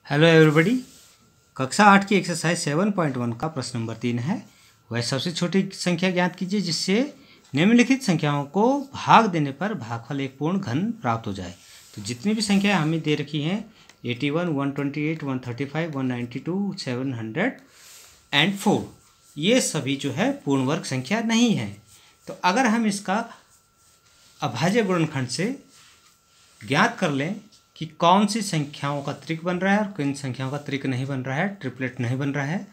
Hello everybody. कक्षा 8 की exercise 7.1 का प्रश्न नंबर 3 है। वह सबसे छोटी संख्या ज्ञात कीजिए जिससे निम्नलिखित संख्याओं को भाग देने पर भागफल एक पूर्ण घन प्राप्त हो जाए। तो जितनी भी संख्याएं हमें दे रखी हैं 81, 128, 135, 192, 704 ये सभी जो है पूर्ण वर्ग संख्या नहीं है। तो अगर हम इसका अभाज्य गुणनखंड से ज्ञात कर लें कि कौन सी संख्याओं का त्रिक बन रहा है और किन संख्याओं का त्रिक नहीं बन रहा है, ट्रिपलेट नहीं बन रहा है,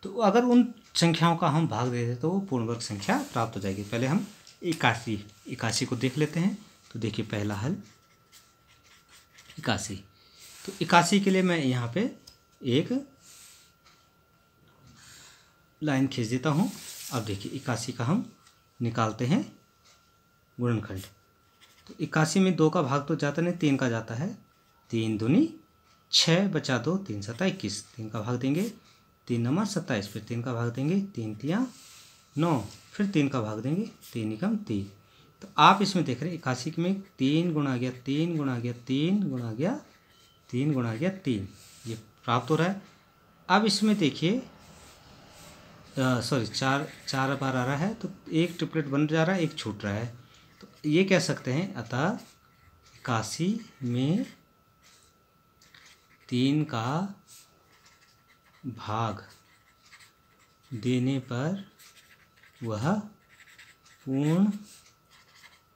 तो अगर उन संख्याओं का हम भाग दे दें तो वो पूर्ण वर्ग संख्या प्राप्त हो जाएगी। पहले हम 81 को देख लेते हैं। तो देखिए पहला हल 81। तो 81 के लिए मैं यहाँ पे एक लाइन खींच देता हूँ। अब देखिए 81 का हम निकालते हैं गुणनखंड। तो 81 में 2 का भाग तो जाता नहीं, 3 का जाता है। 3 दूनी 6 बचा 2, 3 7 21। 3 का भाग देंगे, 3 9 27। फिर 3 का भाग देंगे, 3 3 9। फिर 3 का भाग देंगे, 3 एकम 3। तो आप इसमें देख रहे हैं 81 में 3 गुणा गया 3 गुणा गया 3 गुणा गया 3 गुणा गया 3 ये प्राप्त हो रहा है। अब इसमें देखिए सॉरी 4 बार आ रहा है तो एक ट्रिपलेट बन जा रहा है, एक छूट रहा है। तो ये कह सकते हैं अतः 81 में 3 का भाग देने पर वह पूर्ण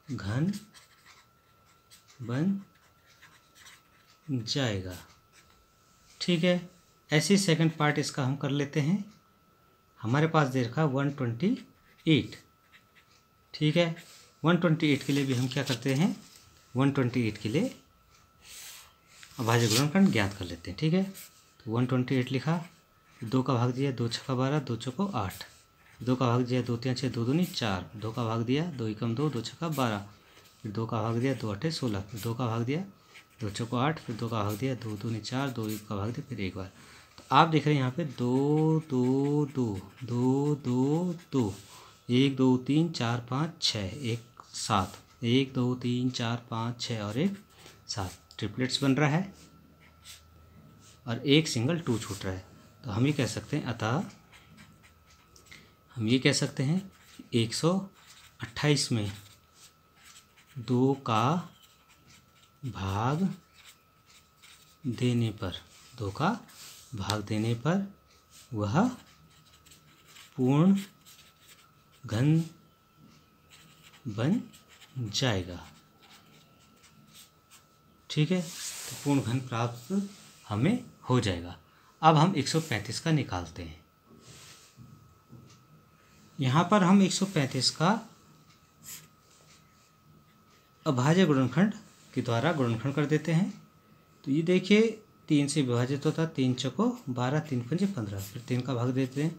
घन बन जाएगा। ठीक है, ऐसे सेकंड पार्ट इसका हम कर लेते हैं। हमारे पास दे रखा 128। ठीक है, 128 के लिए भी हम क्या करते हैं, 128 के लिए अभाज्य गुणनखंड ज्ञात कर लेते हैं। ठीक है, तो 128 लिखा, 2 का भाग दिया 2 छक्का 12, 2 चौको 8। 2 का भाग दिया 2 3 6, 2 दूनी 4। 2 का भाग दिया 2 एकम 2, 2 छक्का 12। फिर 2 का भाग दिया 2 8 16। फिर 2 का भाग दिया 2 चौको 8। फिर 2 का भाग दिया 2 दूनी 4, 2 का भाग दिया फिर एक बार। तो आप देख रहे हैं यहाँ पे 2 2 2 2 2 2 1 2 3 4 5 6 1 7 1 2 3 4 5 6 और 1 7 ट्रिपलेट्स बन रहा है और एक सिंगल 2 छूट रहा है। तो हम ये कह सकते हैं अतः हम ये कह सकते हैं 128 में 2 का भाग देने पर 2 का भाग देने पर वह पूर्ण घन बन जाएगा। ठीक है, तो पूर्ण घन प्राप्त हमें हो जाएगा। अब हम 135 का निकालते हैं। यहाँ पर हम 135 का अभाज्य गुणनखंड के द्वारा गुणनखंड कर देते हैं। तो ये देखिए 3 से विभाजित होता, 3 चौको 12, 3 पंजे 15। फिर 3 का भाग देते हैं,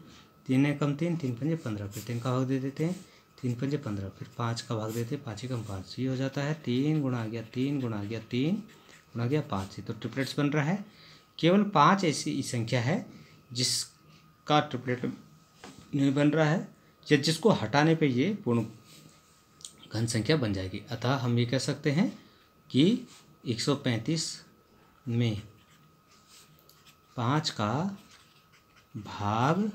3 एकम 3, 3 पंजे 15। फिर 3 का भाग दे देते हैं, 3 पंजे 15। फिर 5 का भाग देते हैं, 5 एकम 5। ये हो जाता है 3 गुणा गया 3 गुणा गया 3 गुणा गया 5। तो ट्रिपलेट्स बन रहा है। केवल 5 ऐसी संख्या है जिसका ट्रिपलेट नहीं बन रहा है या जिसको हटाने पे ये पूर्ण घन संख्या बन जाएगी। अतः हम ये कह सकते हैं कि 135 में 5 का भाग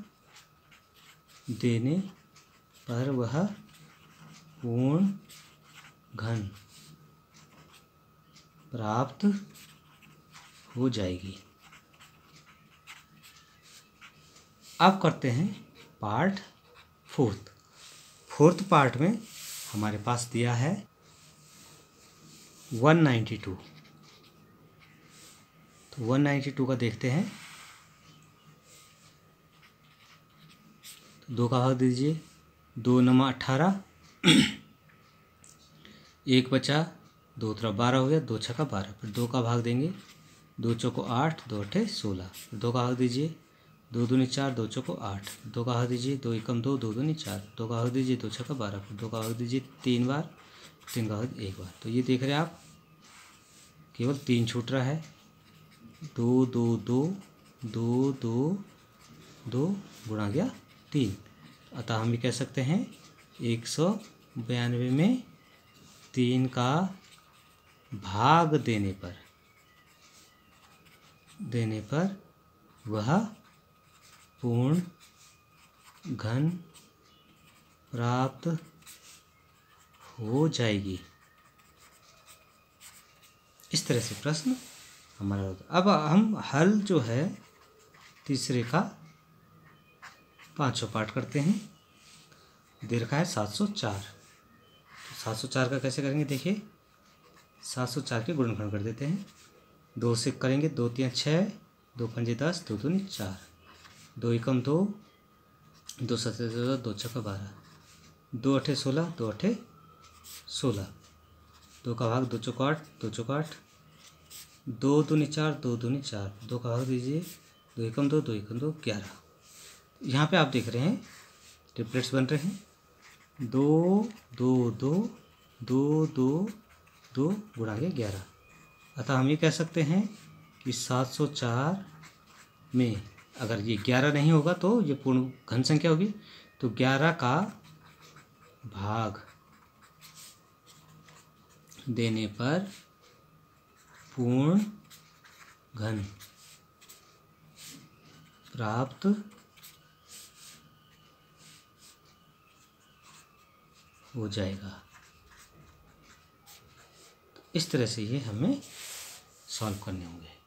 देने पर वह पूर्ण घन प्राप्त हो जाएगी। अब करते हैं पार्ट फोर्थ पार्ट में हमारे पास दिया है 192। तो 192 का देखते हैं। तो 2 का भाग दीजिए, 2 9 18 1 बचा, 2 3 12 हो गया, 2 छक्का 12। फिर 2 का भाग देंगे, 2 चौको 8, 2 8 16। फिर 2 का भाग दीजिए, 2 दूनी 4, 2 चौको 8। 2 का भाग दीजिए, 2 एकम 2, 2 दूनी 4। 2 का भाग दीजिए, 2 छक्का 12। फिर 2 का भाग दीजिए 3 बार, 3 का भाग एक बार। तो ये देख रहे हैं आप केवल 3 छूट रहा है। 2 2 2 2 2 2 गुणा गया 3। अतः हम ये कह सकते हैं 192 में 3 का भाग देने पर देने पर वह पूर्ण घन प्राप्त हो जाएगी। इस तरह से प्रश्न हमारा होता है। अब हम हल जो है तीसरे का 5वां पार्ट करते हैं। दे रखा है 704। तो 704 का कैसे करेंगे देखिए, 704 के गुणनखंड कर देते हैं। 2 से करेंगे, 2 3 6, 2 5 10, 2 दूनी 4, 2 एकम 2, 2 7 14, 2 6 12, 2 8 16, 2 8 16, 2 का भाग 2 चौक 8, 2 चौक 8, 2 दूनी 4, 2 दूनी 4, 2 का भाग दीजिए, 2 एकम 2, 2 एकम 2 11। यहाँ पे आप देख रहे हैं ट्रिपलेट्स बन रहे हैं, 2 2 2 2 2 2 गुणा के 11। अतः हम ये कह सकते हैं कि 704 में अगर ये 11 नहीं होगा तो ये पूर्ण घन संख्या होगी, तो 11 का भाग देने पर पूर्ण घन प्राप्त हो जाएगा। तो इस तरह से ये हमें सॉल्व करने होंगे।